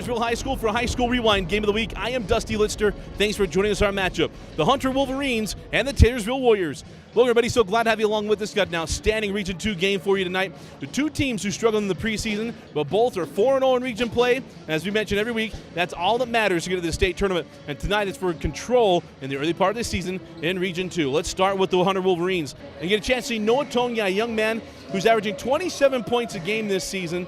Taylorsville High School for High School Rewind Game of the Week. I am Dusty LITSTER. Thanks for joining us on our matchup. The Hunter Wolverines and the Taylorsville Warriors. Well, everybody, so glad to have you along with us. Got an outstanding Region 2 game for you tonight. The two teams who struggled in the preseason, but both are 4-0 in Region play. As we mention every week, that's all that matters to get to the state tournament. And tonight it's for control in the early part of the season in Region 2. Let's start with the Hunter Wolverines and get a chance to see Noah Tongia, a young man who's averaging 27 points a game this season.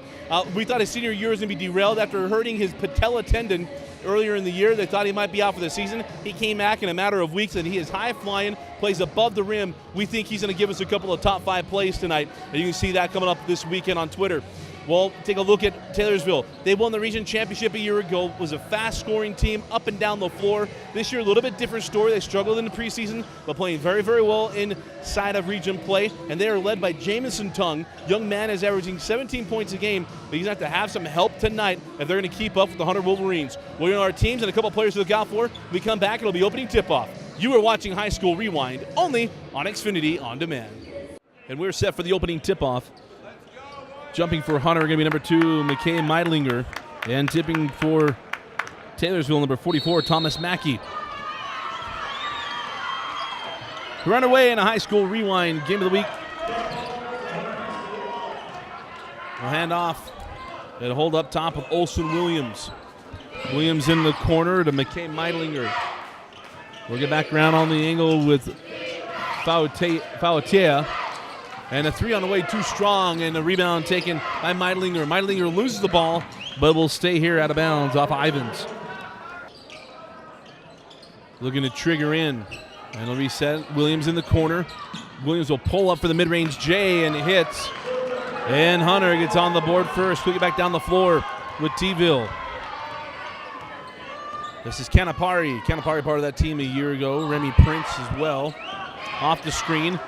We thought his senior year was going to be derailed after hurting his patella tendon earlier in the year. They thought he might be out for the season. He came back in a matter of weeks, and he is high-flying, plays above the rim. We think he's going to give us a couple of top 5 plays tonight, and you can see that coming up this weekend on Twitter. Well, take a look at Taylorsville. They won the region championship a year ago. Was a fast-scoring team up and down the floor. This year, a little bit different story. They struggled in the preseason, but playing very, very well inside of region play. And they are led by Jamison Tung. Young man is averaging 17 points a game, but he's going to have some help tonight if they're going to keep up with the Hunter Wolverines. We're going to our teams and a couple players to look out for. When we come back, it'll be opening tip-off. You are watching High School Rewind, only on Xfinity On Demand. And we're set for the opening tip-off. Jumping for Hunter, going to be number 2, McKay Meidlinger. And tipping for Taylorsville, number 44, Thomas Mackey. We're underway in a High School Rewind Game of the Week. We'll hand off and hold up top of Olson Williams. Williams in the corner to McKay Meidlinger. We'll get back around on the angle with Fauatea. And a 3 on the way, too strong, and a rebound taken by Meidlinger. Meidlinger loses the ball, but will stay here out of bounds off Ivins. Looking to trigger in, and it'll reset. Williams in the corner. Williams will pull up for the mid-range J, and it hits. And Hunter gets on the board first. We'll get back down the floor with T-Ville. This is Canapari. Canapari part of that team a year ago. Remy Prince as well. Off the screen.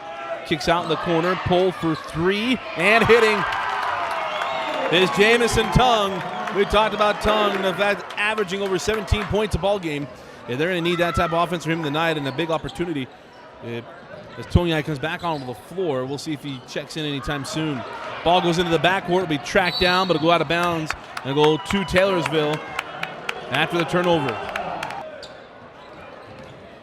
Kicks out in the corner, pull for 3, and hitting is Jamison Tung. We talked about Tung, the fact averaging over 17 points a ball game. Yeah, they're going to need that type of offense for him tonight, and a big opportunity as Tongia comes back onto the floor. We'll see if he checks in anytime soon. Ball goes into the backcourt, it'll be tracked down, but it'll go out of bounds and go to Taylorsville after the turnover.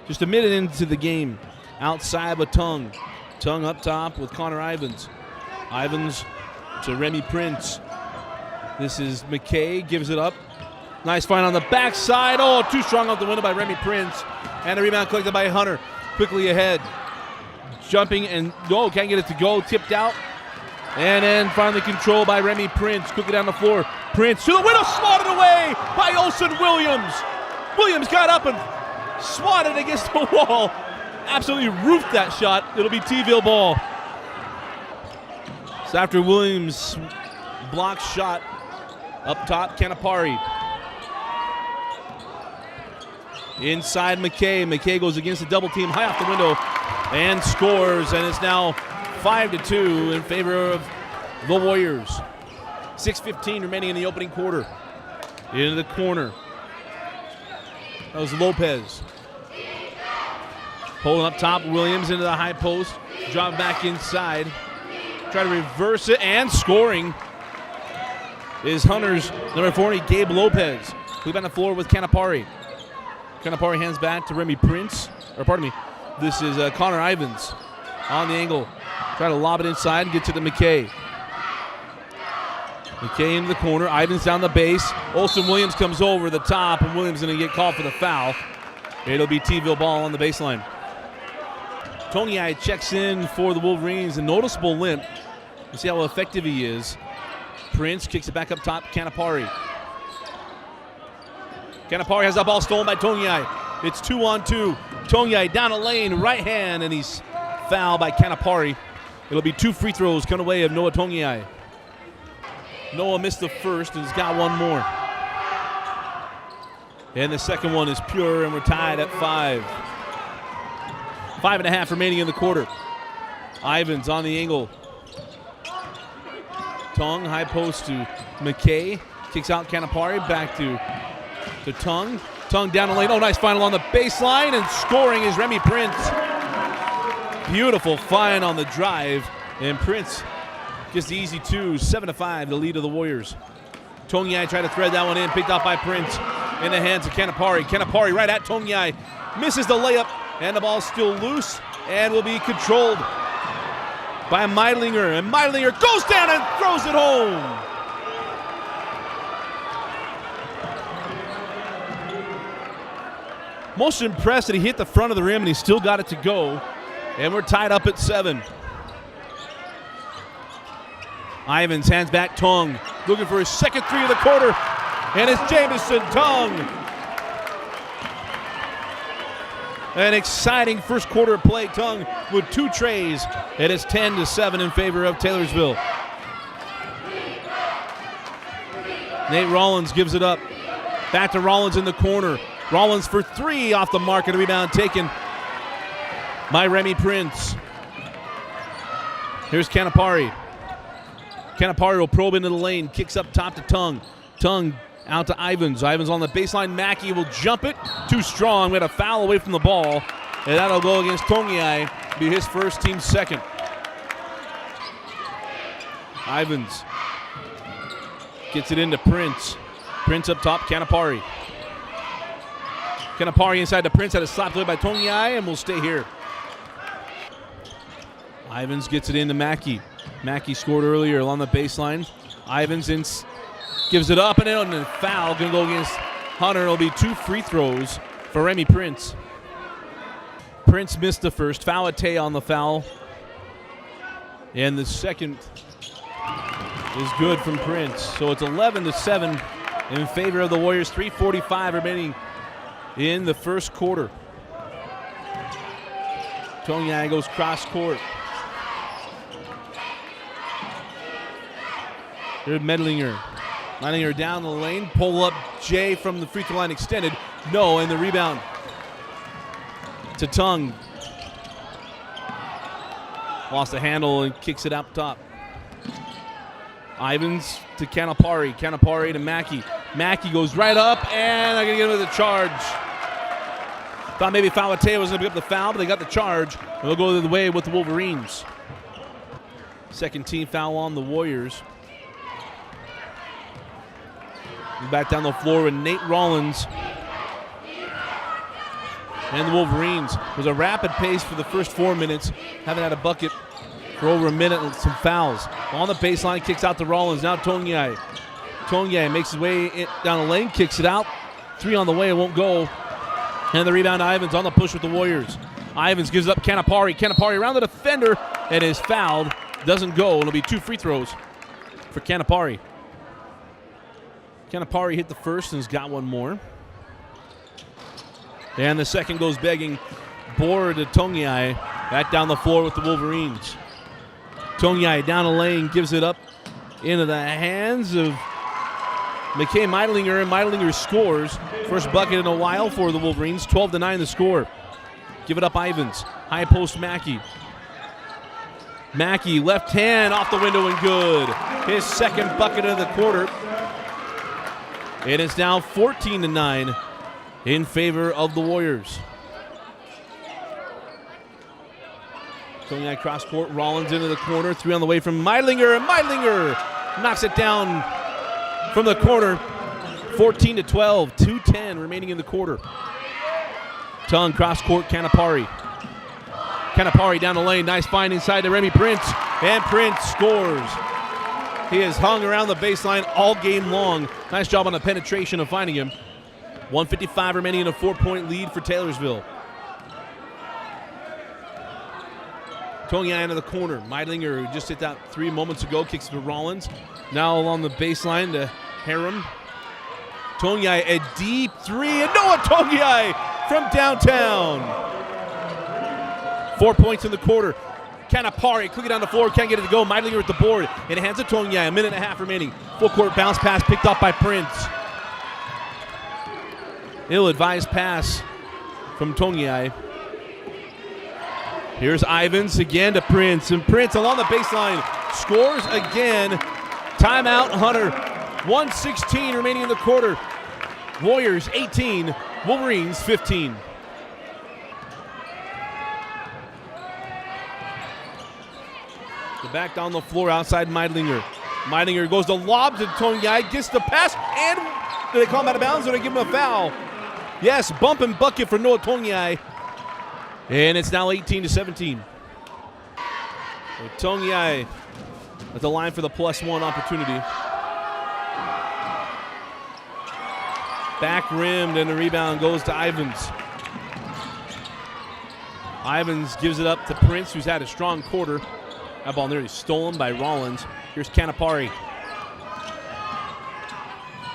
Just a minute into the game, outside with Tung. Tung up top with Connor Ivins. Ivins to Remy Prince. This is McKay, gives it up. Nice find on the backside. Oh, too strong off the window by Remy Prince. And a rebound collected by Hunter. Quickly ahead. Jumping and can't get it to go. Tipped out. And then finally controlled by Remy Prince. Quickly down the floor. Prince to the window, swatted away by Olson Williams. Williams got up and swatted against the wall. Absolutely roofed that shot. It'll be T-Ville ball. So after Williams block shot up top, Canapari. Inside McKay. McKay goes against the double team high off the window and scores, and it's now 5-2 in favor of the Warriors. 6:15 remaining in the opening quarter. Into the corner. That was Lopez. Pulling up top, Williams into the high post. Drop back inside. Try to reverse it, and scoring is Hunter's number 40, Gabe Lopez. We've on the floor with Canapari. Canapari hands back to Remy Prince. Or pardon me, this is Connor Ivins on the angle. Try to lob it inside and get to the McKay. McKay into the corner. Ivins down the base. Olson Williams comes over the top, and Williams going to get called for the foul. It'll be T-Ville ball on the baseline. Tongia checks in for the Wolverines, a noticeable limp. We'll see how effective he is. Prince kicks it back up top, Canapari. Canapari has that ball stolen by Tongia. It's 2-on-2. Tongia down a lane, right hand, and he's fouled by Canapari. It'll be 2 free throws coming away of Noah Tongia. Noah missed the first and he's got one more. And the second one is pure, and we're tied at 5. 5.5 remaining in the quarter. Ivins on the angle. Tung, high post to McKay. Kicks out Canapari, back to Tung. Tung down the lane. Oh, nice final on the baseline, and scoring is Remy Prince. Beautiful find on the drive, and Prince gets the easy 2, 7-5, the lead of the Warriors. Tongyai tried to thread that one in, picked off by Prince in the hands of Canapari. Canapari right at Tongyai, misses the layup, and the ball's still loose and will be controlled by Meidlinger. And Meidlinger goes down and throws it home. Most impressed that he hit the front of the rim and he still got it to go. And we're tied up at 7. Ivins hands back Tongue, looking for his second three of the quarter. And it's Jamison Tongue. An exciting first quarter play. Tongue with 2 trays. And it's 10-7 in favor of Taylorsville. Nate Rollins gives it up. Back to Rollins in the corner. Rollins for 3 off the mark, and a rebound taken by Remy Prince. Here's Canapari. Canapari will probe into the lane, kicks up top to Tongue. Tongue out to Ivins. Ivins on the baseline. Mackey will jump it. Too strong. We had a foul away from the ball, and that'll go against Tongyai. Be his first, team second. Ivins gets it into Prince. Prince up top, Canapari. Canapari inside to Prince, had a slap away by Tongyai, and will stay here. Ivins gets it into Mackey. Mackey scored earlier along the baseline. Ivins gives it up, and a foul going to go against Hunter. It'll be 2 free throws for Remy Prince. Prince missed the first. Fawate on the foul. And the second is good from Prince. So it's 11-7 in favor of the Warriors. 3:45 remaining in the first quarter. Tongyai goes cross court. Here's Meidlinger. Meidlinger down the lane. Pull up Jay from the free throw line extended. No, and the rebound to Tongue. Lost the handle and kicks it up top. Ivins to Canapari. Canapari to Mackey. Mackey goes right up, and they're going to get him with a charge. Thought maybe Fawate was going to pick up the foul, but they got the charge. And they'll go the way with the Wolverines. Second team foul on the Warriors. Back down the floor with Nate Rollins. And the Wolverines. It was a rapid pace for the first 4 minutes. Haven't had a bucket for over a minute with some fouls. On the baseline, kicks out to Rollins. Now Tongyai. Tongyai makes his way down the lane, kicks it out. 3 on the way, it won't go. And the rebound to Ivins on the push with the Warriors. Ivins gives up Canapari. Canapari around the defender and is fouled. Doesn't go. It'll be 2 free throws for Canapari. Canapari hit the first and has got one more. And the second goes begging. Bore to Tongyai. Back down the floor with the Wolverines. Tongyai down the lane, gives it up into the hands of McKay Meidlinger, and Meidlinger scores. First bucket in a while for the Wolverines. 12-9 the score. Give it up Ivins. High post Mackey. Mackey, left hand off the window and good. His second bucket of the quarter. It is now 14-9 in favor of the Warriors. Tongyai cross court, Rollins into the corner, 3 on the way from Meidlinger, and Meidlinger knocks it down from the corner. 14-12, 2:10 remaining in the quarter. Tongue cross court, Canapari. Canapari down the lane, nice find inside to Remy Prince, and Prince scores. He has hung around the baseline all game long. Nice job on the penetration of finding him. 1:55 remaining in a 4-point lead for Taylorsville. Tongyai into the corner. Meidlinger, who just hit that 3 moments ago, kicks it to Rollins. Now along the baseline to Harem. Tongyai, a deep 3, and Noah Tongyai from downtown. 4 points in the quarter. Canapari quickly down the floor, can't get it to go. Meidlinger at the board, and hands it to Tongyai. A minute and a half remaining. Full court bounce pass picked up by Prince. Ill-advised pass from Tongyai. Here's Ivins again to Prince, and Prince along the baseline scores again. Timeout, Hunter. 1:16 remaining in the quarter. Warriors 18, Wolverines 15. Back down the floor outside Meidlinger. Meidinger goes to lob to Tongyai, gets the pass, and do they call him out of bounds or do they give him a foul? Yes, bump and bucket for Noah Tongyai. And it's now 18-17. So Tongyai at the line for the +1 opportunity. Back rimmed, and the rebound goes to Ivins. Ivins gives it up to Prince, who's had a strong quarter. That ball nearly stolen by Rollins. Here's Canapari.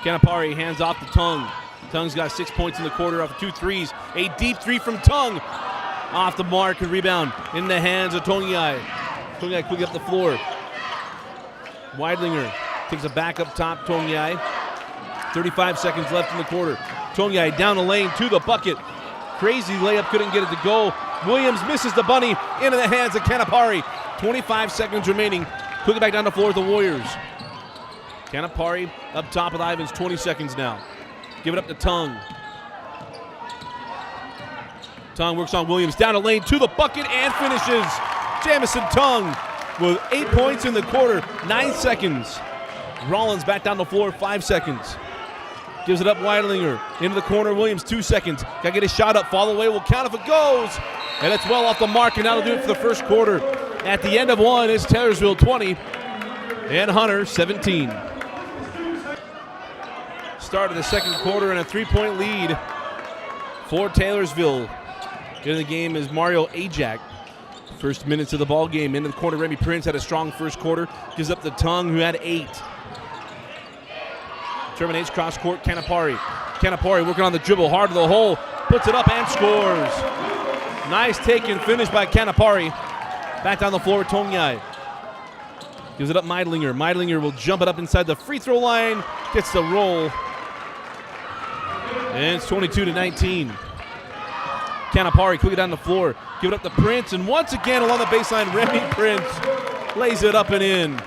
Canapari hands off to Tung. Tung's got 6 points in the quarter off of 2 threes. A deep three from Tung. Off the mark and rebound in the hands of Tongyai. Tongyai quick up the floor. Weidlinger takes a back up top, Tongyai. 35 seconds left in the quarter. Tongyai down the lane to the bucket. Crazy layup, couldn't get it to go. Williams misses the bunny into the hands of Canapari. 25 seconds remaining. Quickly back down the floor with the Warriors. Canapari up top with Ivins, 20 seconds now. Give it up to Tung. Tung works on Williams, down the lane to the bucket and finishes. Jamison Tung with 8 points in the quarter, 9 seconds. Rollins back down the floor, 5 seconds. Gives it up Weidlinger, into the corner, Williams, 2 seconds. Got to get a shot up, fall away, will count if it goes. And it's well off the mark, and that'll do it for the first quarter. At the end of one, it's Taylorsville 20 and Hunter 17. Start of the second quarter and a 3-point lead for Taylorsville. In the game is Mario Ajak. First minutes of the ball game. Into the corner, Remy Prince had a strong first quarter. Gives up to Tung, who had 8. Terminates cross court, Canapari. Canapari working on the dribble, hard to the hole. Puts it up and scores. Nice take and finish by Canapari. Back down the floor with Tongyai. Gives it up Meidlinger. Meidlinger will jump it up inside the free throw line. Gets the roll. And it's 22-19. Canapari quickly down the floor. Give it up to Prince. And once again along the baseline, Remy Prince lays it up and in.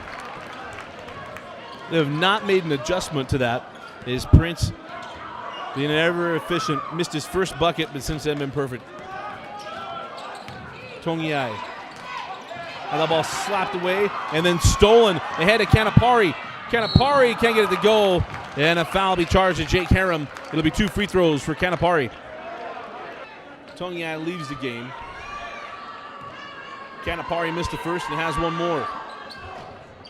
They have not made an adjustment to that. Is Prince being ever efficient. Missed his first bucket, but since then been perfect. Tongyai. And the ball slapped away and then stolen ahead of Canapari. Canapari can't get it to go. And a foul will be charged to Jake Harum. It'll be 2 free throws for Canapari. Tongyai leaves the game. Canapari missed the first and has one more.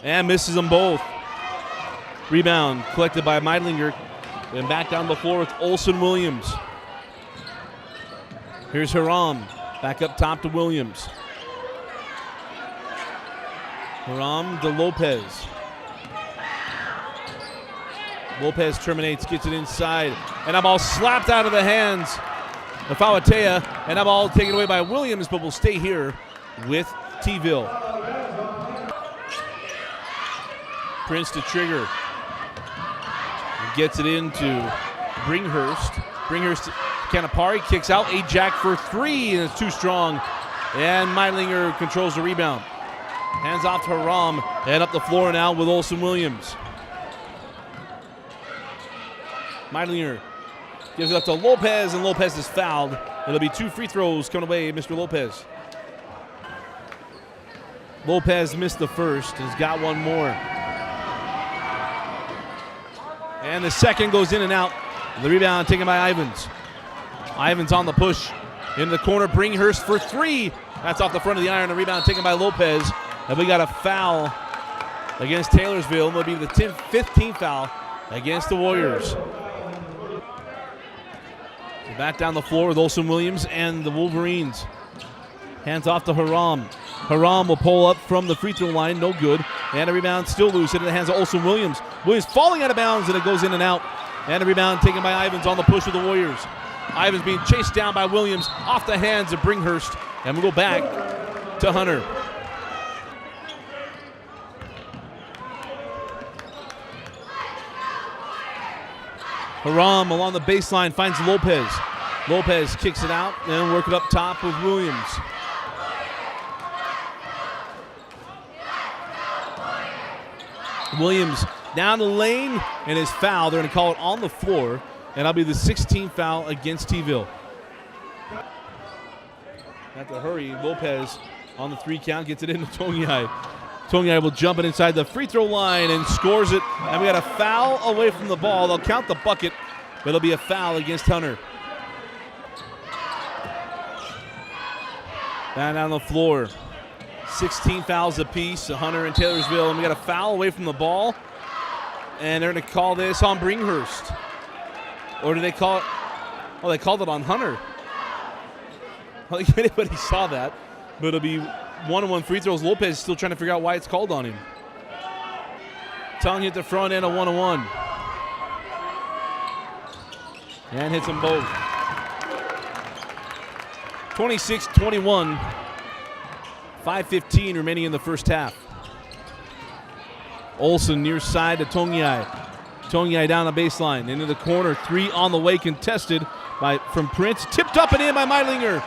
And misses them both. Rebound collected by Meidlinger. Then back down the floor with Olsen Williams. Here's Haram. Back up top to Williams. Haram to Lopez. Lopez terminates, gets it inside. And that ball slapped out of the hands of Fawatea. And that ball taken away by Williams, but will stay here with T-Ville. Prince to trigger. Gets it into Bringhurst. Bringhurst, Canapari kicks out. Ajak for 3, and it's too strong. And Meidlinger controls the rebound. Hands off to Haram, and up the floor now with Olsen Williams. Meidlinger gives it up to Lopez, and Lopez is fouled. It'll be 2 free throws coming away, Mr. Lopez. Lopez missed the first, has got one more. And the second goes in and out. The rebound taken by Ivins. Ivins on the push. In the corner, Bringhurst for 3. That's off the front of the iron. The rebound taken by Lopez. And we got a foul against Taylorsville. It'll be the 15th foul against the Warriors. Back down the floor with Olsen Williams and the Wolverines. Hands off to Haram. Haram will pull up from the free throw line. No good. And a rebound still loose into the hands of Olsen Williams. Williams falling out of bounds, and it goes in and out. And a rebound taken by Ivins on the push of the Warriors. Ivins being chased down by Williams off the hands of Bringhurst. And we'll go back to Hunter. Haram along the baseline finds Lopez. Lopez kicks it out and work it up top with Williams. Williams down the lane and is fouled. They're going to call it on the floor, and that'll be the 16th foul against T-Ville. Have to hurry. Lopez on the 3 count gets it into Tongyai. Tongyai will jump it inside the free throw line and scores it. And we got a foul away from the ball. They'll count the bucket, but it'll be a foul against Hunter. Down on the floor. 16 fouls apiece, Hunter and Taylorsville. And we got a foul away from the ball. And they're going to call this on Bringhurst. Or did they call it? Oh, they called it on Hunter. I don't think anybody saw that. But it'll be 1-on-1 free throws. Lopez is still trying to figure out why it's called on him. Tongue hit the front end of 1-on-1. And hits them both. 26-21. 5:15 remaining in the first half. Olsen near side to Tongyai. Tongyai down the baseline. Into the corner. 3 on the way contested from Prince. Tipped up and in by Meidlinger.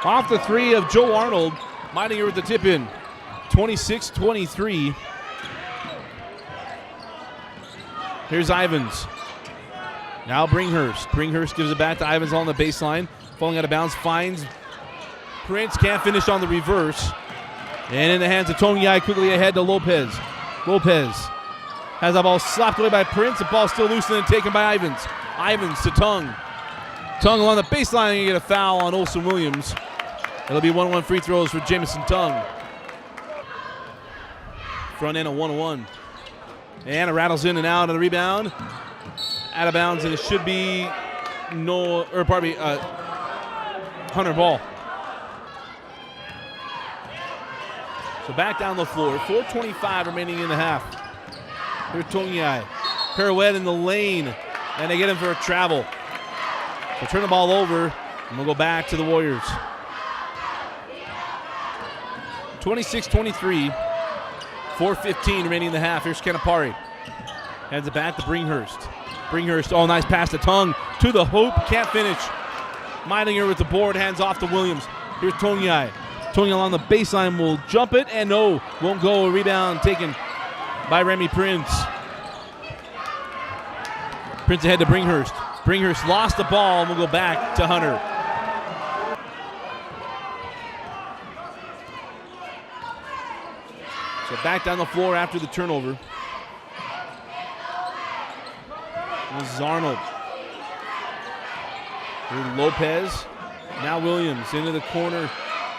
Off the 3 of Joe Arnold. Meidlinger with the tip in. 26-23. Here's Ivins. Now Bringhurst. Bringhurst gives it back to Ivins on the baseline. Falling out of bounds. Finds Prince. Can't finish on the reverse. And in the hands of Tongyai. Quickly ahead to Lopez. Lopez has the ball slapped away by Prince. The ball still loose and then taken by Ivins. Ivins to Tongue. Tongue along the baseline and you get a foul on Olsen Williams. It'll be 1-1 free throws for Jamison Tongue. Front end of 1-1. And it rattles in and out of the rebound. Out of bounds, and it should be Hunter ball. So back down the floor. 4:25 remaining in the half. Here's Tongyai. Pirouette in the lane. And they get him for a travel. They'll turn the ball over, and we'll go back to the Warriors. 26-23. 4:15 remaining in the half. Here's Canapari. Hands it back to Bringhurst. Bringhurst, oh, nice pass to Tongue. To the hoop, can't finish. Meidlinger with the board, hands off to Williams. Here's Tongyai. Tongyai along the baseline will jump it, and no, won't go. A rebound taken by Remy Prince. Prince ahead to Bringhurst. Bringhurst lost the ball, and we'll go back to Hunter. So back down the floor after the turnover. This is Arnold. Here's Lopez. Now Williams into the corner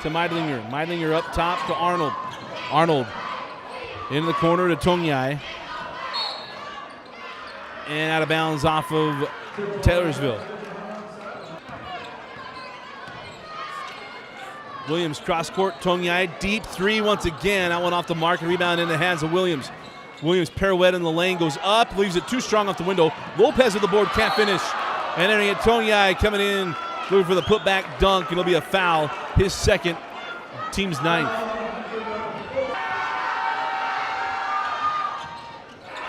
to Meidlinger. Meidlinger up top to Arnold. Arnold into the corner to Tongyai. And out of bounds off of Taylorsville. Williams cross court. Tongyai deep 3 once again. That one off the mark. Rebound in the hands of Williams. Williams pirouette in the lane, goes up, leaves it too strong off the window. Lopez with the board, can't finish. And then we get Tongyai coming in, looking for the putback dunk, and it'll be a foul. His second, team's 9th.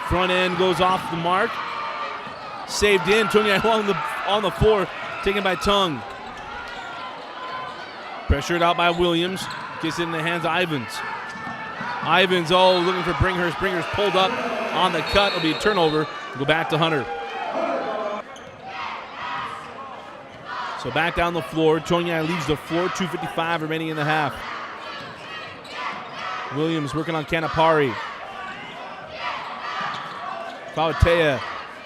Front end goes off the mark. Saved in, Tongyai on the floor, taken by Tongue. Pressured out by Williams, gets it in the hands of Ivins. Ivins, looking for Bringhurst. Bringhurst pulled up on the cut. It'll be a turnover. We'll go back to Hunter. So back down the floor. Tongyai leaves the floor. 2:55 remaining in the half. Williams working on Canapari. Fautea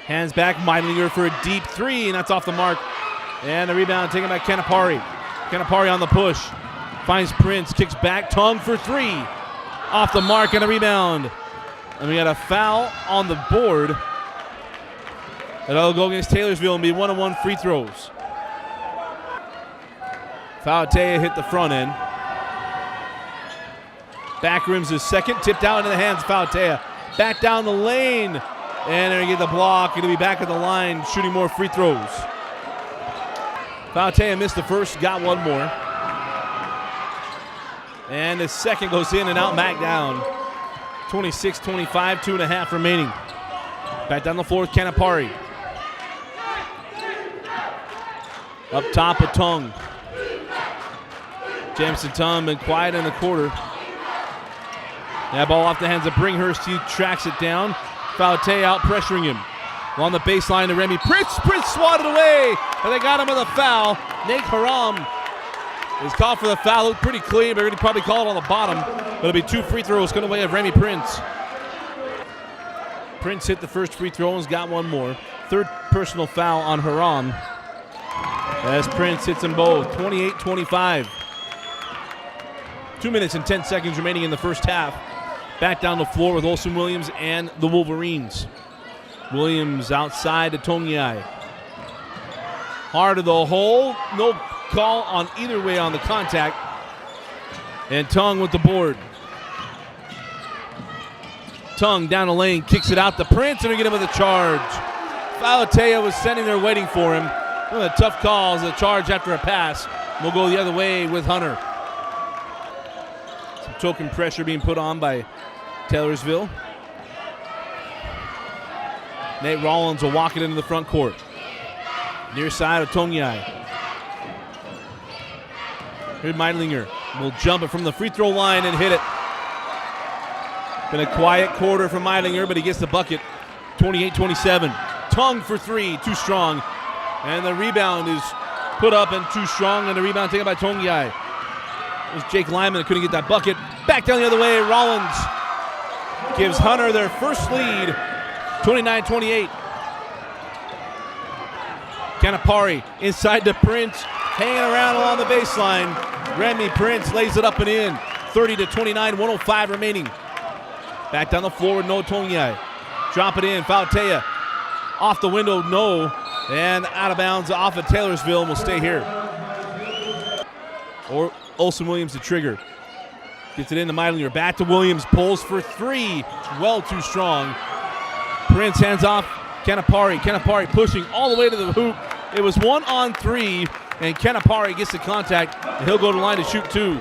hands back. Meidlinger for a deep 3, and that's off the mark. And the rebound taken by Canapari. Canapari on the push. Finds Prince. Kicks back. Tongue for 3. Off the mark and a rebound. And we got a foul on the board. That'll go against Taylorsville and be 1-on-1 free throws. Fautea hit the front end. Back rim's his second. Tipped out into the hands of Fautea. Back down the lane. And they're going to get the block. Going to be back at the line shooting more free throws. Fautea missed the first, got one more. And the second goes in and out, back down. 26-25, 2.5 remaining. Back down the floor with Canapari. Up top with Tongue. Jamison Tongue been quiet in the quarter. That ball off the hands of Bringhurst. He tracks it down. Fautea out pressuring him. On the baseline to Remy. Prince swatted away. And they got him with a foul. Nate Haram is called for the foul. Looked pretty clean, but he probably called it on the bottom. It'll be 2 free throws coming away of Remy Prince. Prince hit the first free throw and has got one more. 3rd personal foul on Haram as Prince hits them both. 28-25. 2 minutes and 10 seconds remaining in the first half. Back down the floor with Olsen Williams and the Wolverines. Williams outside to Tongyai. Hard of the hole. No call on either way on the contact. And Tung with the board. Tung down the lane, kicks it out to Prince, and they get him with a charge. Falatea was sitting there waiting for him. One of the tough calls, a charge after a pass. We'll go the other way with Hunter. Some token pressure being put on by Taylorsville. Nate Rollins will walk it into the front court. Near side of Tongyai. Here's Meidlinger. Will jump it from the free throw line and hit it. Been a quiet quarter from Meidlinger, but he gets the bucket. 28-27. Tung for 3, too strong. And the rebound is put up and too strong, and the rebound taken by Tongyai. It was Jake Lyman that couldn't get that bucket. Back down the other way, Rollins gives Hunter their first lead, 29-28. Canapari inside to Prince, hanging around along the baseline. Remy Prince lays it up and in. 30-29, 105 remaining. Back down the floor with Noah Tongyai. Drop it in, Falatea. Off the window, no. And out of bounds off of Taylorsville and will stay here. Or Olsen Williams the trigger. Gets it into Meidlinger. Back to Williams. Pulls for 3. Well too strong. Prince hands off Canapari. Canapari pushing all the way to the hoop. It was 1-on-3. And Canapari gets the contact. And he'll go to the line to shoot 2.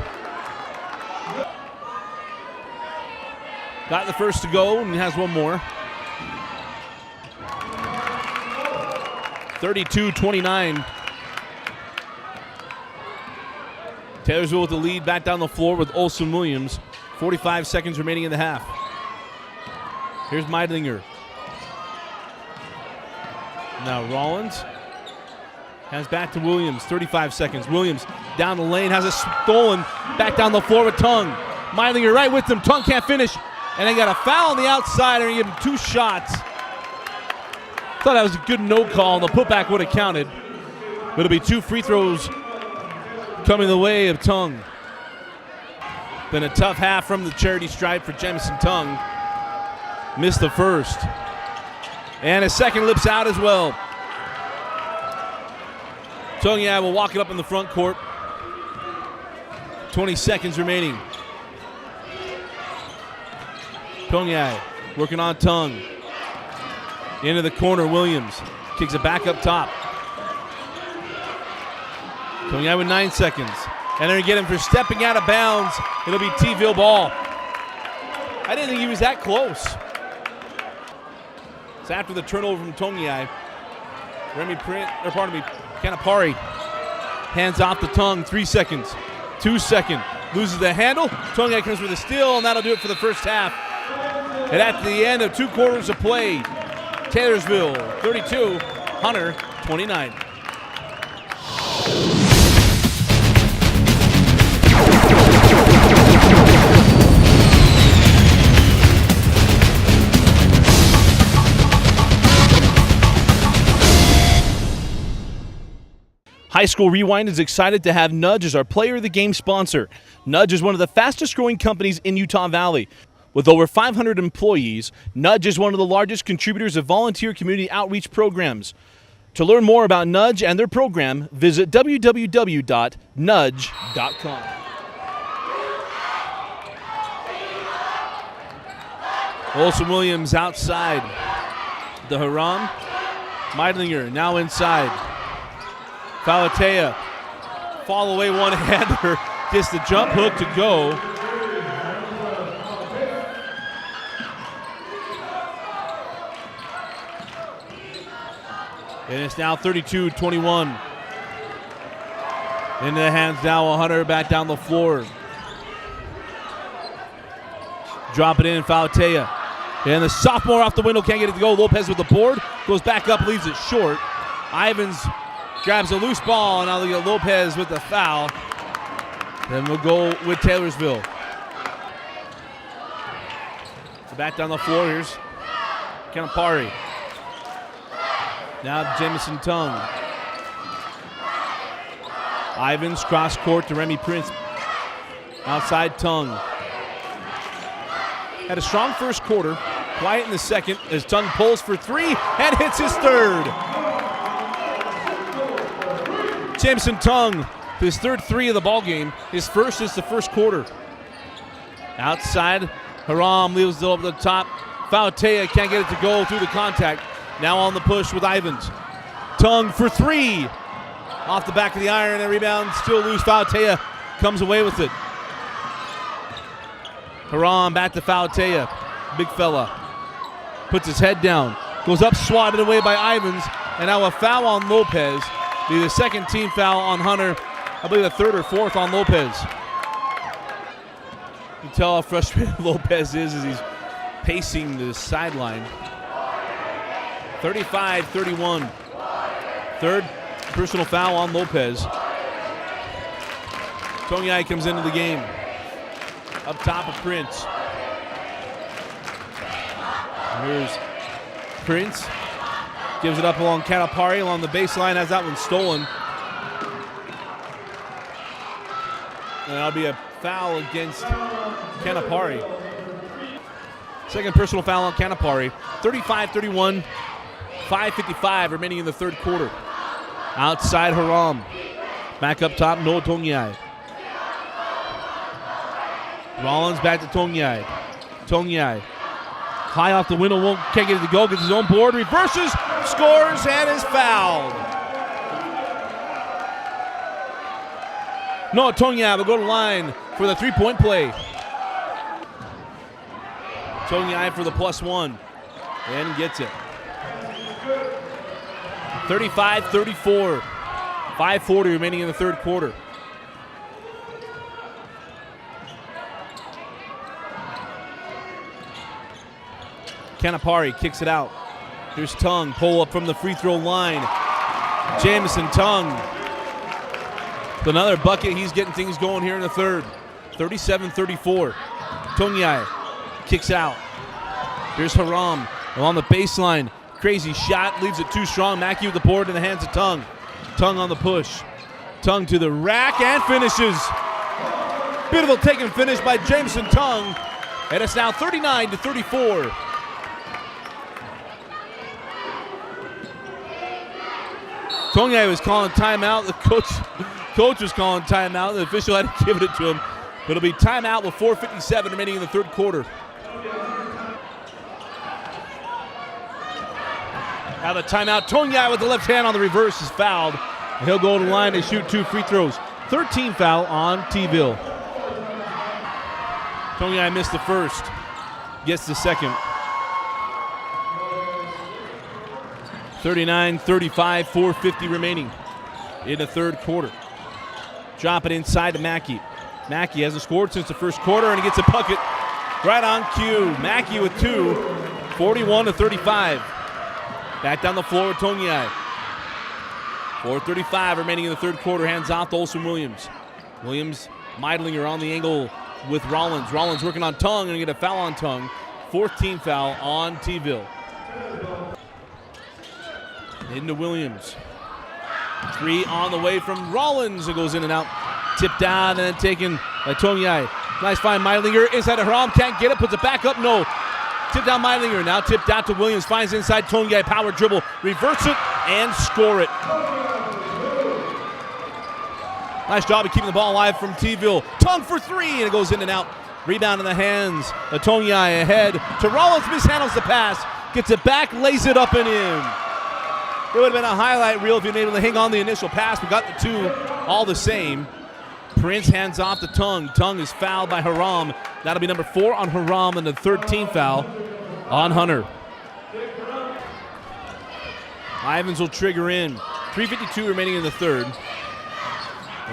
Got the first to go and has one more. 32-29. Taylorsville with the lead back down the floor with Olsen Williams. 45 seconds remaining in the half. Here's Meidlinger. Now Rollins has back to Williams. 35 seconds. Williams down the lane, has it stolen. Back down the floor with Tung. Meidlinger right with him. Tung can't finish. And they got a foul on the outside and give him 2 shots. Thought that was a good no call. The putback would have counted. But it'll be 2 free throws coming the way of Tung. Been a tough half from the charity stripe for Jamison Tung. Missed the first. And a second lips out as well. Tongyai will walk it up in the front court. 20 seconds remaining. Tongyai working on Tung. Into the corner, Williams. Kicks it back up top. Tongyai with 9 seconds. And they're going to get him for stepping out of bounds. It'll be T-Ville ball. I didn't think he was that close. It's after the turnover from Tongyai. Canapari. Hands off the Tung, 3 seconds. 2 seconds. Loses the handle. Tongyai comes with a steal, and that'll do it for the first half. And at the end of 2 quarters of play, Taylorsville 32, Hunter 29. High School Rewind is excited to have Nudge as our Player of the Game sponsor. Nudge is one of the fastest growing companies in Utah Valley. With over 500 employees, Nudge is one of the largest contributors of volunteer community outreach programs. To learn more about Nudge and their program, visit www.nudge.com. Olsen Williams outside the Haram. Meidlinger now inside. Falatea, fall away one-hander, gets the jump hook to go. And it's now 32-21. Into the hands now of Hunter, back down the floor. Drop it in, Falatea. And the sophomore off the window, can't get it to go. Lopez with the board, goes back up, leaves it short. Ivins grabs a loose ball, and now they get Lopez with the foul. Then we'll go with Taylorsville. Back down the floor. Here's Commentary. Now Jamison Tongue. Ivins cross court to Remy Prince. Outside Tongue. Had a strong first quarter. Quiet in the second as Tongue pulls for three and hits his third. Jamison Tongue, his third three of the ball game. His first is the first quarter. Outside, Haram leaves it up the top. Fautea can't get it to go through the contact. Now on the push with Ivins. Tongue for three. Off the back of the iron and rebound. Still loose. Fautea comes away with it. Haram back to Fautea. Big fella. Puts his head down. Goes up, swatted away by Ivins. And now a foul on Lopez. Be the second team foul on Hunter. I believe the third or fourth on Lopez. You can tell how frustrated Lopez is as he's pacing the sideline. 35-31. Third personal foul on Lopez. Tonyai comes into the game. Up top of Prince. Here's Prince. Gives it up along Calipari along the baseline. Has that one stolen. And that'll be a foul against Calipari. Second personal foul on Calipari. 35-31. 5:55 remaining in the third quarter. Outside Haram. Back up top, Noah Tonyai. Rollins back to Tonyai. Tonyai. High off the window, can't get it to go, gets his own board, reverses, scores, and is fouled. Noah Tonyai will go to the line for the three-point play. Tonyai for the +1 and gets it. 35-34. 5:40 remaining in the third quarter. Calipari kicks it out. Here's Tongue, pull up from the free throw line. Jamison Tongue. With another bucket, he's getting things going here in the third. 37-34. Tonyai kicks out. Here's Haram along the baseline. Crazy shot, leaves it too strong. Mackey with the board in the hands of Tongue. Tongue on the push. Tongue to the rack and finishes. Beautiful take and finish by Jamison Tongue. And it's now 39-34. Tonyai was calling timeout. The coach was calling timeout. The official had to give it to him. But it'll be timeout with 4:57 remaining in the third quarter. Now the timeout. Tonyai with the left hand on the reverse is fouled. He'll go to the line and shoot 2 free throws. 13 foul on T-Ville. Tonyai missed the first. Gets the second. 39-35, 4:50 remaining in the third quarter. Drop it inside to Mackey. Mackey hasn't scored since the first quarter, and he gets a bucket right on cue. Mackey with 2, 41-35. Back down the floor with Tonyai. 4:35 remaining in the third quarter. Hands off to Olsen Williams. Williams, Meidlinger on the angle with Rollins. Rollins working on Tongue and get a foul on Tongue. 14th foul on T-Ville. Into Williams. 3 on the way from Rollins. It goes in and out. Tipped down and then taken by Tonyai. Nice find, Meidlinger. Inside to Haram. Can't get it. Puts it back up. No. Tipped down Meidlinger. Now tipped out to Williams. Finds inside Tonyai. Power dribble. Reverse it and score it. Nice job of keeping the ball alive from T-Ville. Tongue for 3 and it goes in and out. Rebound in the hands of Tonyai ahead to Rollins. Mishandles the pass. Gets it back. Lays it up and in. It would have been a highlight reel if you'd been able to hang on the initial pass. We got the 2 all the same. Prince hands off to Tongue. Tongue is fouled by Haram. That'll be number 4 on Haram and the 13th foul on Hunter. Ivins will trigger in. 3:52 remaining in the third.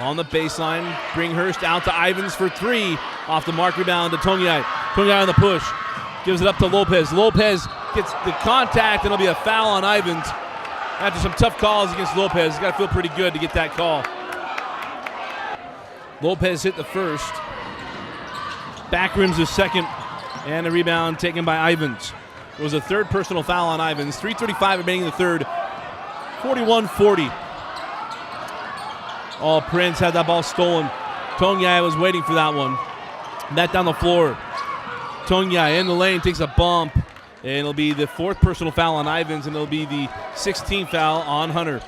On the baseline, Bringhurst out to Ivins for 3. Off the mark, rebound to Tonyai. Tonyai on the push. Gives it up to Lopez. Lopez gets the contact, and it'll be a foul on Ivins. After some tough calls against Lopez, he's got to feel pretty good to get that call. Lopez hit the first. Back rims the second. And a rebound taken by Ivins. It was a third personal foul on Ivins. 3:35 remaining in the third. 41-40. Oh, Prince had that ball stolen. Tongyai was waiting for that one. That down the floor. Tongyai in the lane, takes a bump. And it'll be the fourth personal foul on Ivins, and it'll be the 16th foul on Hunter.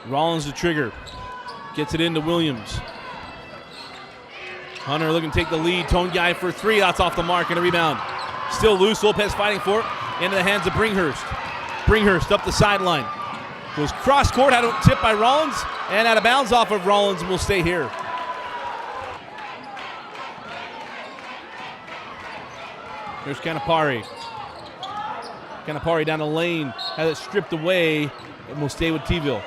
Rollins the trigger. Gets it into Williams. Hunter looking to take the lead. Tongyai for three. That's off the mark and a rebound. Still loose. Lopez fighting for it. Into the hands of Bringhurst. Bringhurst up the sideline. Goes cross court. Had a tip by Rollins. And out of bounds off of Rollins, will stay here. Here's Canapari. Canapari down the lane. Has it stripped away. And will stay with T-ville.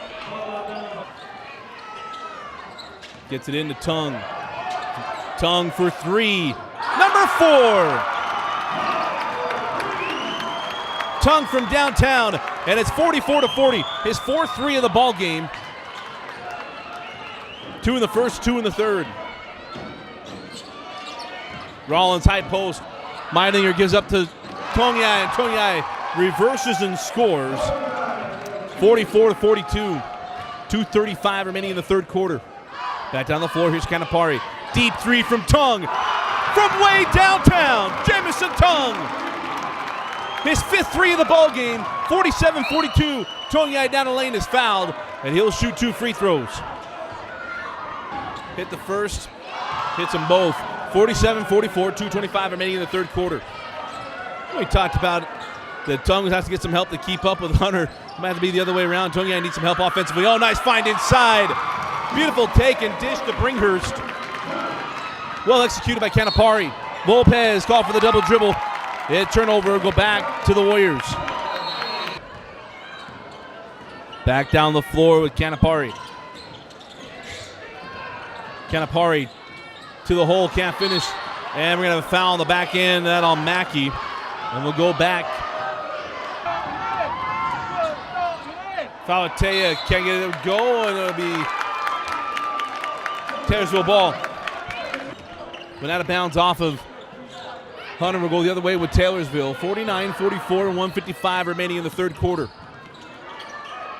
Gets it into Tung. Tung for three. Number 4. Tung from downtown, and it's 44-40. His fourth three of the ball game. 2 in the first, 2 in the third. Rollins high post. Meidlinger gives up to Tongyai, and Tongyai reverses and scores. 44-42. 2:35 remaining in the third quarter. Back down the floor, here's Canapari. Deep three from Tung. From way downtown, Jamison Tung. His fifth three of the ball game, 47-42. Tongyai down the lane is fouled, and he'll shoot 2 free throws. Hit the first, hits them both. 47-44, 2:25 remaining in the third quarter. We talked about that Tung has to get some help to keep up with Hunter. Might have to be the other way around. Tongyai needs some help offensively. Oh, nice find inside. Beautiful take and dish to Bringhurst. Well executed by Canapari. Lopez called for the double dribble. It turnover, go back to the Warriors. Back down the floor with Canapari. Canapari to the hole, can't finish. And we're going to have a foul on the back end, that on Mackey. And we'll go back. Falatea can't get it to go, and it'll be Taylorsville ball. Went out of bounds off of Hunter. Will go the other way with Taylorsville. 49-44, 1:55 remaining in the third quarter.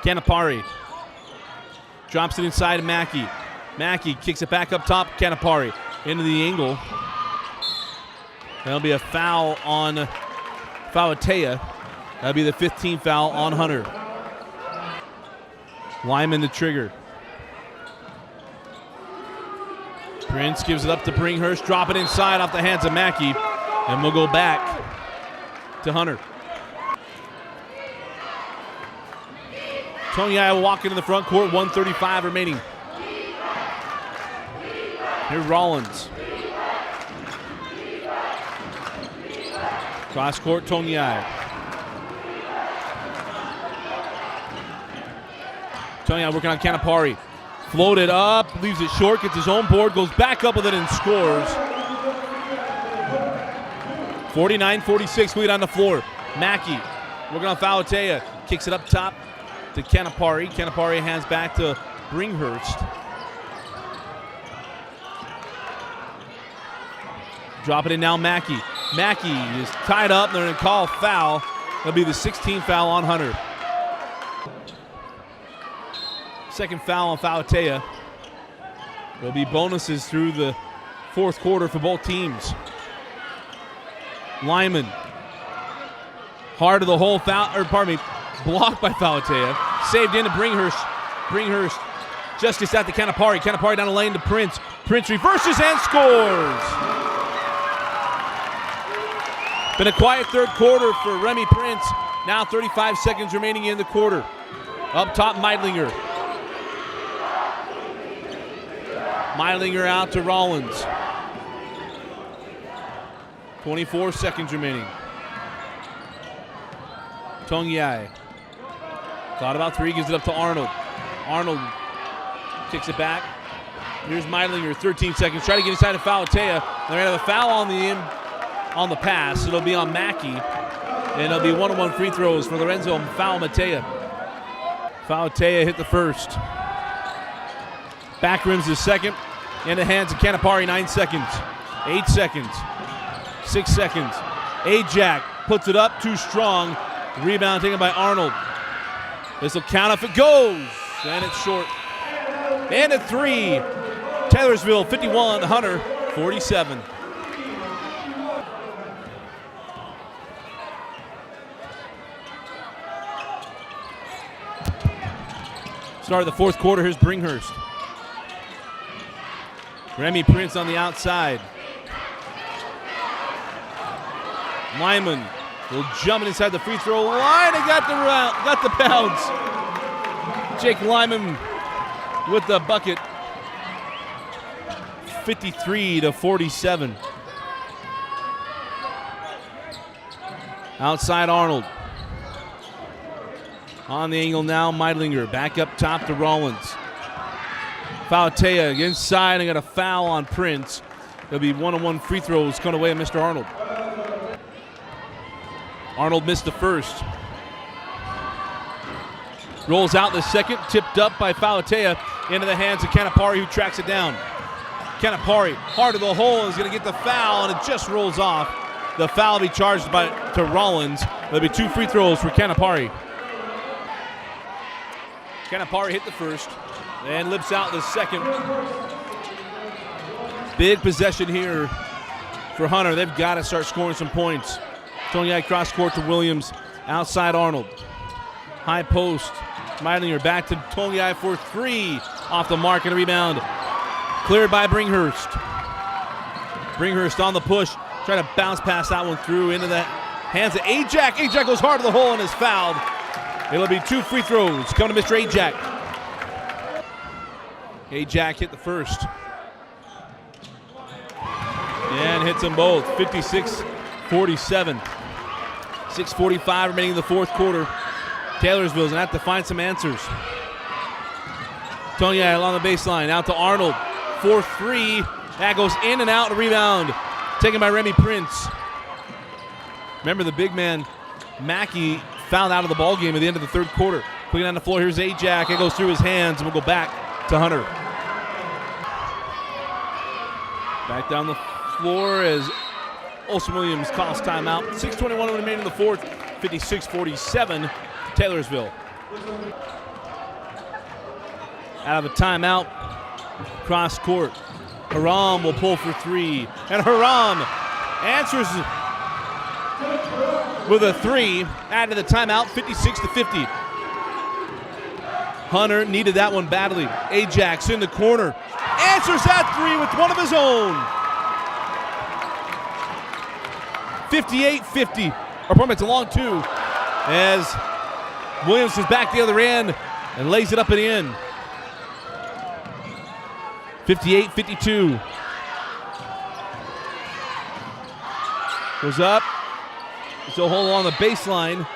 Canapari drops it inside to Mackey. Mackey kicks it back up top. Canapari into the angle. That'll be a foul on Falatea. That'll be the 15th foul on Hunter. Lyman the trigger. Prince gives it up to Bringhurst. Drop it inside off the hands of Mackey. And we'll go back to Hunter. Tongyai will walk into the front court. 1:35 remaining. Here's Rollins. Cross court, Tongyai. Tongyai working on Canapari. Floated up, leaves it short, gets his own board, goes back up with it and scores. 49-46, lead on the floor. Mackey working on Falatea. Kicks it up top to Canapari. Canapari hands back to Bringhurst. Drop it in now, Mackey. Mackey is tied up. They're going to call a foul. That'll be the 16th foul on Hunter. Second foul on Falatea. There'll be bonuses through the fourth quarter for both teams. Lyman. Hard of the hole, blocked by Falatea. Saved in to Bringhurst. Bringhurst just gets out to Canapari. Canapari down the lane to Prince. Prince reverses and scores. Been a quiet third quarter for Remy Prince. Now 35 seconds remaining in the quarter. Up top, Meidlinger. Meidlinger out to Rollins. 24 seconds remaining. Tongyai. Thought about three, gives it up to Arnold. Arnold kicks it back. Here's Meidlinger, 13 seconds. Try to get inside to Falatea. They're going to have a foul on the pass. It'll be on Mackey. And it'll be one-on-one free throws for Lorenzo Falatea. Falatea hit the first. Back rims the second. In the hands of Canapari, 9 seconds. 8 seconds. 6 seconds. Ajak puts it up, too strong. Rebound taken by Arnold. This will count if it goes. And it's short. And a 3. Taylorsville 51, Hunter 47. Start of the fourth quarter, here's Bringhurst. Remy Prince on the outside. Lyman will jump inside the free throw line and got the bounce. Jake Lyman with the bucket. 53-47. Outside Arnold. On the angle now, Meidlinger back up top to Rollins. Fautea inside and got a foul on Prince. There'll be one-on-one free throws coming away at Mr. Arnold. Arnold missed the first. Rolls out the second, tipped up by Fautea into the hands of Canapari, who tracks it down. Canapari, hard to the hole, is going to get the foul, and it just rolls off. The foul will be charged to Rollins. There'll be 2 free throws for Canapari. Canapari hit the first and lips out the second. Big possession here for Hunter. They've got to start scoring some points. Tony cross court to Williams. Outside Arnold. High post. Meidlinger back to Tony for 3. Off the mark and a rebound. Cleared by Bringhurst. Bringhurst on the push. Trying to bounce past that one through into the hands of Ajak. Ajak goes hard to the hole and is fouled. It'll be 2 free throws coming to Mr. Ajak. Ajak hit the first. And hits them both. 56-47. 6:45 remaining in the fourth quarter. Taylorsville's going to have to find some answers. Tony along the baseline. Out to Arnold. 4-3. That goes in and out. A rebound. Taken by Remy Prince. Remember the big man, Mackey, fouled out of the ball game at the end of the third quarter. Putting on the floor, here's Ajak. It goes through his hands, and we'll go back to Hunter. Back down the floor as Olsen Williams calls timeout. 6:21 remaining in the fourth. 56-47, Taylorsville. Out of a timeout, cross court. Haram will pull for 3, and Haram answers with a 3. Out of the timeout, 56-50. Hunter needed that one badly. Ajax in the corner. Answers that 3 with one of his own. 58-50. Or probably it's a long 2. As Williams is back the other end and lays it up and in. 58-52. Goes up. Still hold on the baseline.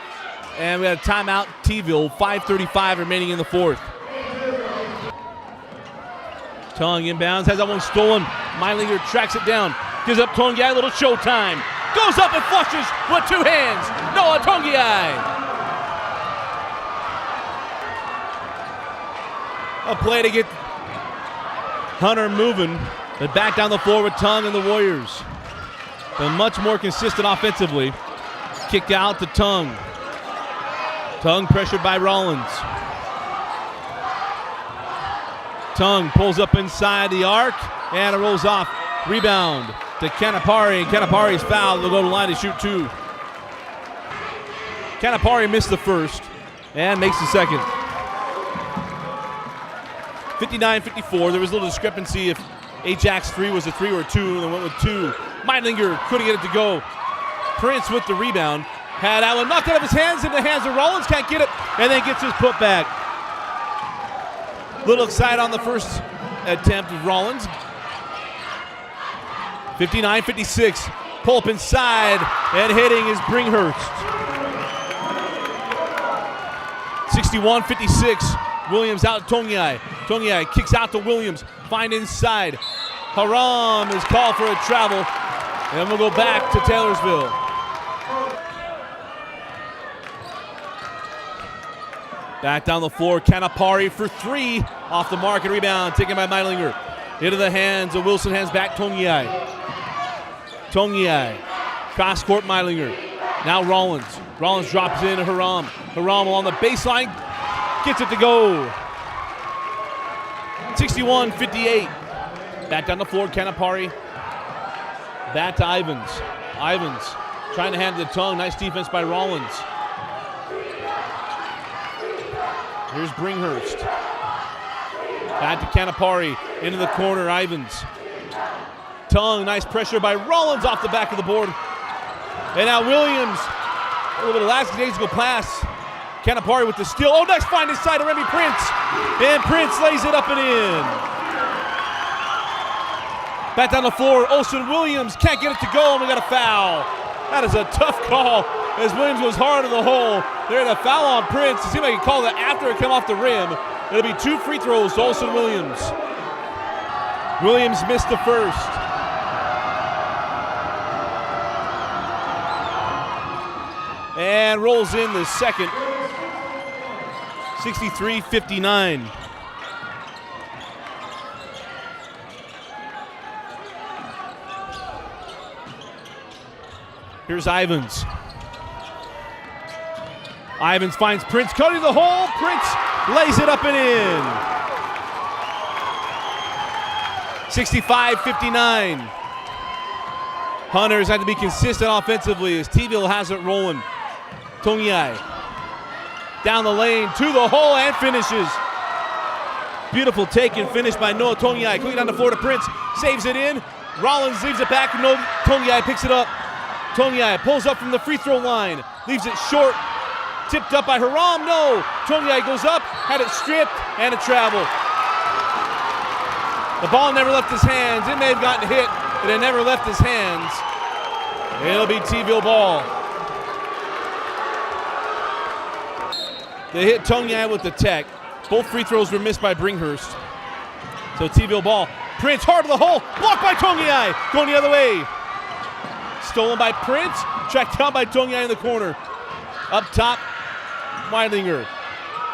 And we got a timeout, T-ville. 5:35 remaining in the fourth. Tongue inbounds, has that one stolen. Meidlinger tracks it down. Gives up Tongiai, a little showtime. Goes up and flushes with 2 hands. Noah Tongiai. A play to get Hunter moving, but back down the floor with Tongue and the Warriors. Been much more consistent offensively. Kick out to Tongue. Tongue pressured by Rollins. Tongue pulls up inside the arc, and it rolls off. Rebound to Canapari, and Canapari's fouled. They'll go to the line to shoot 2. Canapari missed the first and makes the second. 59-54. There was a little discrepancy if Ajax's 3 was a 3 or a 2, and they went with 2. Meidlinger couldn't get it to go. Prince with the rebound. Had that one knocked out of his hands, in the hands of Rollins, can't get it, and then gets his putback. Little excited on the first attempt of Rollins. 59-56. Pull up inside, and hitting is Bringhurst. 61-56. Williams out to Tongiai. Tongiai kicks out to Williams. Find inside. Haram is called for a travel. And we'll go back to Taylorsville. Back down the floor, Canapari for 3. Off the mark and rebound, taken by Meidlinger. Into the hands of Wilson, hands back Tongiai. Tongiai Cross court, Meidlinger. Now Rollins. Rollins drops in to Haram. Haram along the baseline. Gets it to go. 61-58. Back down the floor, Canapari. Back to Ivins. Ivins trying to handle the tongue. Nice defense by Rollins. Here's Bringhurst. Back to Canapari. Into the corner, Ivins. Tongue, nice pressure by Rollins off the back of the board. And now Williams. A little bit of lackadaisical pass. Canapari with the steal. Oh, nice find inside of Remy Prince. And Prince lays it up and in. Back down the floor, Olsen Williams can't get it to go, and we got a foul. That is a tough call as Williams goes hard to the hole. They're in a foul on Prince. It seems like he called it after it came off the rim. It'll be 2 free throws to Olsen Williams. Williams missed the first. And rolls in the second. 63-59. Here's Ivins. Ivins finds Prince cutting the hole. Prince lays it up and in. 65-59. Hunters had to be consistent offensively as T-ville has it rolling. Tongyai down the lane to the hole and finishes. Beautiful take and finish by Noah Tongyai. Quickly down the floor to Prince. Saves it in. Rollins leaves it back. No, Tongyai picks it up. Tongyai pulls up from the free throw line. Leaves it short. Tipped up by Haram. No. Tongyai goes up. Had it stripped and a travel. The ball never left his hands. It may have gotten hit, but it never left his hands. It'll be T-ville ball. They hit Tongyai with the tech. Both free throws were missed by Bringhurst. So T-ville ball. Prince hard to the hole. Blocked by Tongyai. Going the other way. Stolen by Prince. Tracked down by Tongyai in the corner. Up top, Meidlinger.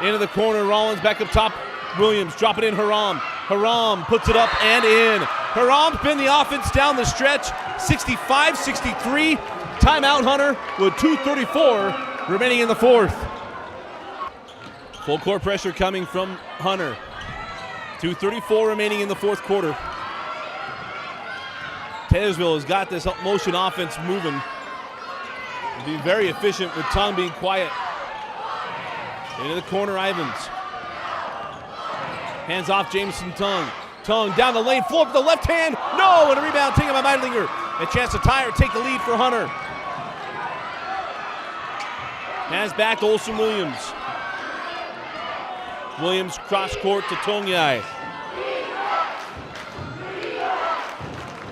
Into the corner, Rollins back up top. Williams drop it in Haram. Haram puts it up and in. Haram's been the offense down the stretch. 65-63. Timeout Hunter with 2:34 remaining in the fourth. Full court pressure coming from Hunter. 2:34 remaining in the fourth quarter. Taylorsville has got this motion offense moving. Being very efficient with Tongue being quiet. Into the corner, Ivins. Hands off Jameson Tongue. Tongue down the lane, floor with the left hand. No, and a rebound taken by Meidlinger. A chance to tie or take the lead for Hunter. Hands back to Olsen Williams. Williams cross court to Tongyai.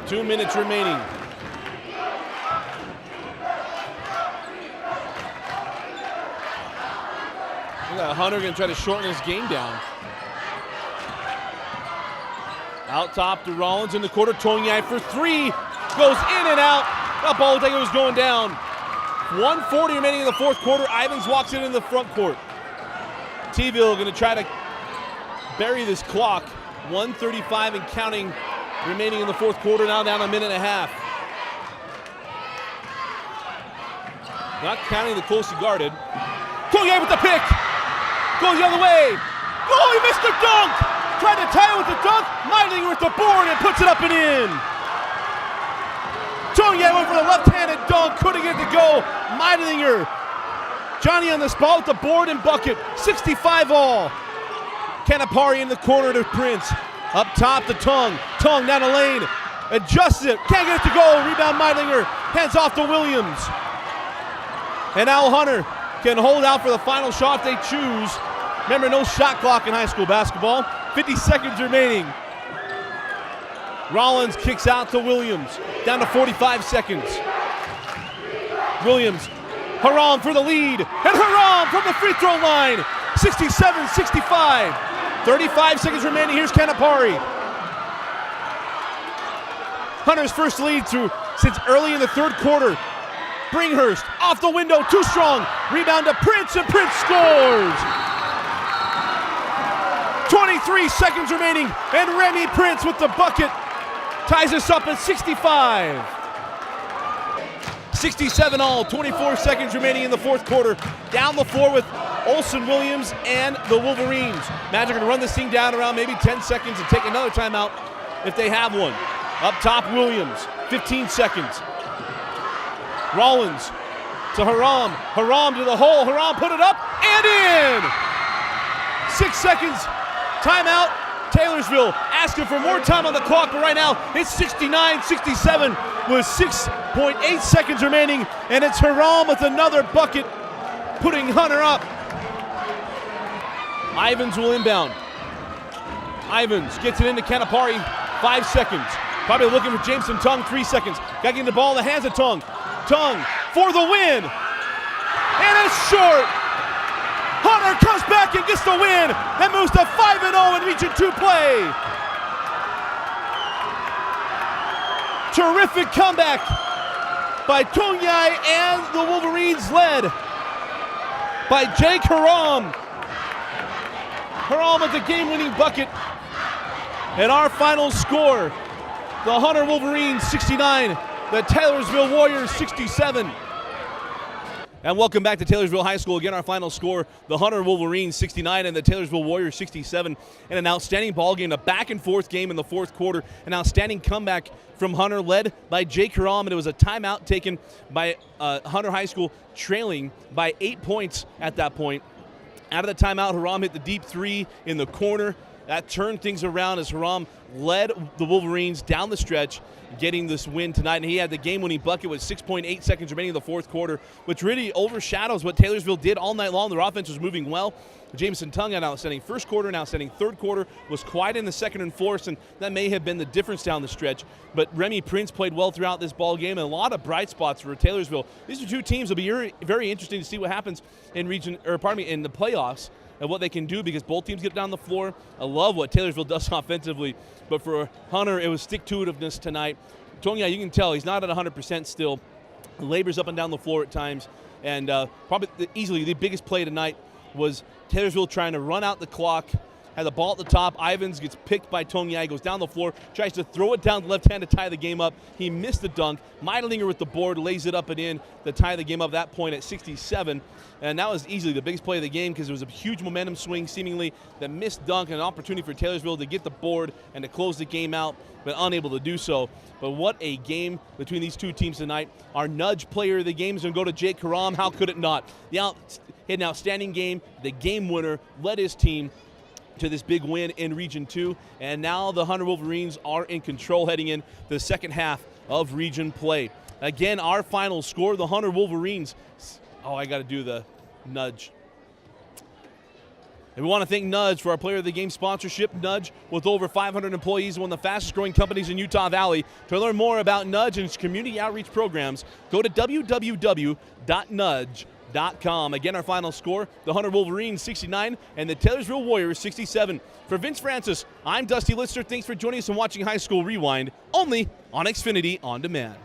2 minutes remaining. Look at Hunter gonna try to shorten his game down. Out top to Rollins in the quarter. Tongyai for three. Goes in and out. That ball looked like it was going down. 1:40 remaining in the fourth quarter. Ivins walks in the front court. T-ville gonna try to bury this clock. 1:35 and counting remaining in the fourth quarter. Now down a minute and a half. Not counting the closely guarded. Tongyai with the pick. Goes the other way. Oh, he missed the dunk. Tried to tie it with the dunk. Meidlinger with the board and puts it up and in. Tongyai went for the left-handed dunk. Couldn't get it to go. Meidlinger. Johnny on the spot with the board and bucket. 65 all. Canapari in the corner to Prince. Up top to Tongue. Tongue down the lane. Adjusts it. Can't get it to go. Rebound Meidlinger. Hands off to Williams. And Al Hunter can hold out for the final shot if they choose. Remember, no shot clock in high school basketball. 50 seconds remaining. Rollins kicks out to Williams. Down to 45 seconds. Williams. Haram for the lead. And Haram from the free throw line. 67-65. 35 seconds remaining. Here's Canapari. Hunter's first lead since early in the third quarter. Bringhurst off the window, too strong. Rebound to Prince, and Prince scores. 23 seconds remaining, and Remy Prince with the bucket ties us up at 65. 67 all, 24 seconds remaining in the fourth quarter. Down the floor with Olsen Williams and the Wolverines. Magic are going to run this thing down around maybe 10 seconds and take another timeout if they have one. Up top, Williams, 15 seconds. Rollins to Haram. Haram to the hole. Haram put it up and in. 6 seconds. Timeout. Taylorsville asking for more time on the clock, but right now it's 69-67 with 6.8 seconds remaining, and it's Haram with another bucket, putting Hunter up. Ivins will inbound. Ivins gets it into Canapari, 5 seconds. Probably looking for Jameson Tongue, 3 seconds. Got to get the ball in the hands of Tongue. Tongue for the win. And it's short. Hunter comes back and gets the win and moves to 5-0 in Region 2 play. Terrific comeback by Tongyai and the Wolverines, led by Jake Haram. Haram with the game-winning bucket. And our final score, the Hunter Wolverines 69, the Taylorsville Warriors 67. And welcome back to Taylorsville High School. Again, our final score, the Hunter Wolverines 69 and the Taylorsville Warriors 67. And an outstanding ball game, a back-and-forth game in the fourth quarter. An outstanding comeback from Hunter, led by Jake Haram. And it was a timeout taken by Hunter High School, trailing by 8 points at that point. Out of the timeout, Haram hit the deep three in the corner. That turned things around as Haram led the Wolverines down the stretch, getting this win tonight. And he had the game-winning bucket with 6.8 seconds remaining in the fourth quarter, which really overshadows what Taylorsville did all night long. Their offense was moving well. Jameson Tongue had an outstanding first quarter, an outstanding third quarter, was quiet in the second and fourth, and that may have been the difference down the stretch. But Remy Prince played well throughout this ball game, and a lot of bright spots for Taylorsville. These are two teams. It'll be very interesting to see what happens in in the playoffs, and what they can do, because both teams get down the floor. I love what Taylorsville does offensively, but for Hunter, it was stick-to-itiveness tonight. Tongyai, you can tell he's not at 100% still. Labors up and down the floor at times, and probably easily the biggest play tonight was Taylorsville trying to run out the clock, had the ball at the top. Ivins gets picked by Tongyai, goes down the floor, tries to throw it down the left hand to tie the game up. He missed the dunk. Meidlinger with the board, lays it up and in to tie the game up at that point at 67. And that was easily the biggest play of the game, because it was a huge momentum swing, seemingly, that missed dunk, and an opportunity for Taylorsville to get the board and to close the game out, but unable to do so. But what a game between these two teams tonight. Our nudge player of the game is going to go to Jake Haram. How could it not? He had an outstanding game. The game winner led his team to this big win in Region 2, and now the Hunter Wolverines are in control heading in the second half of Region play. Again, our final score, the Hunter Wolverines. Oh, I got to do the nudge. And we want to thank Nudge for our Player of the Game sponsorship. Nudge, with over 500 employees, one of the fastest growing companies in Utah Valley. To learn more about Nudge and its community outreach programs, go to www.nudge.com. Again, our final score, the Hunter Wolverines 69 and the Taylorsville Warriors 67. For Vince Francis, I'm Dusty LITSTER. Thanks for joining us and watching High School Rewind, only on Xfinity On Demand.